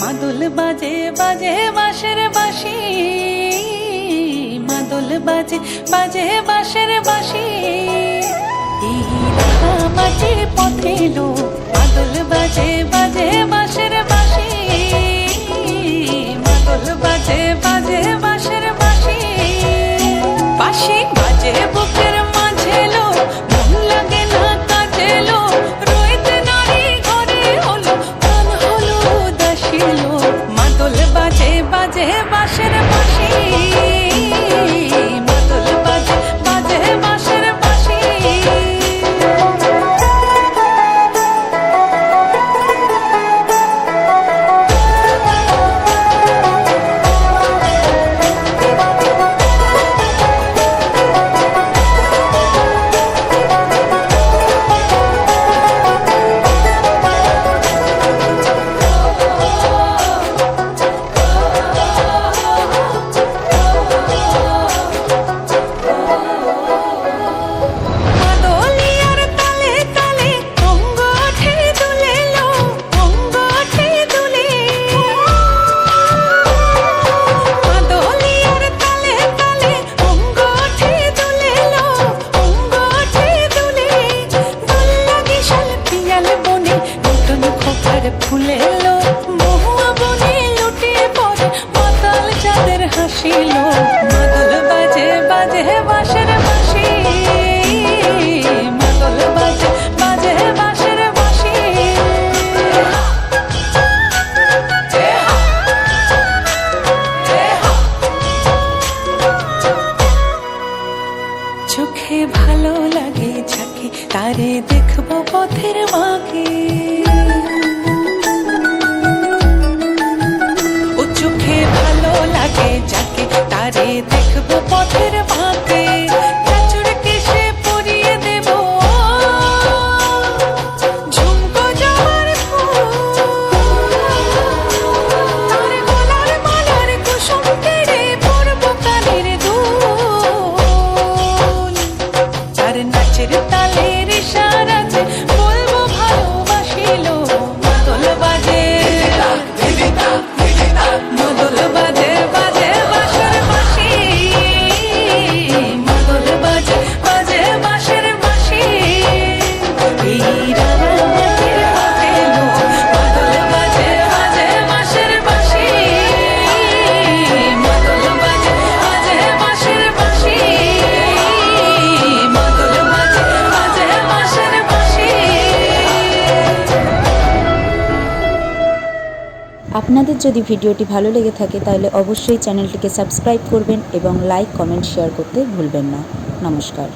মাদল বাজে বাজে বাঁশের বাঁশি, মাদল বাজে বাজে বাঁশের বাঁশি। এই মাটির পথে এলো মাদল বাজে বাজে বাঁশের বাঁশি, মাদল বাজে বাজে বাঁশের বাঁশি। বাঁশি বাজে বুকের মাঝে লো, মন লাগে না কাজে লো, রইতে নারী ঘরে হলো প্রাণ হলো উদাসী লো। মাদল বাজে বাজে বাঁশের বাঁশি, মাদল বাজে বাজে বাঁশের বাঁশি। ফুলে এলো মহুয়া বনে লুটিয়ে পড়ে মাতাল চাঁদের হাসিলো। মাদল বাজে বাজে বাঁশের বাঁশি, মাদল বাজে বাজে বাঁশের বাঁশি। চোখে ভালো লাগে যাকে তারে দেখবো পথের বাঁকে, যাকে তারে দেখবো পথের বাঁকে। কাচুরকে সে পরিয়ে দেব ঝুমকো জবার ফুল, তার গলার মালার কুসুম কেড়ে পরবো কানের দুল। তার নাচের তালের ইশারাতে বলবো ভালোবাসিলো। মাদল বাজে মাদল বাজে বাজে বাঁশের বাঁশি, মাদল বাজে বাজে বাঁশের বাঁশি। এই রাঙা মাটির পথে এলো মাদল বাজে বাজে বাঁশের বাঁশি, মাদল বাজে বাজে বাঁশের বাঁশি, মাদল বাজে বাজে বাঁশের বাঁশি। আপনাদের যদি ভিডিওটি ভালো লেগে থাকে তাহলে অবশ্যই চ্যানেলটিকে সাবস্ক্রাইব করবেন এবং লাইক, কমেন্ট, শেয়ার করতে ভুলবেন না। নমস্কার।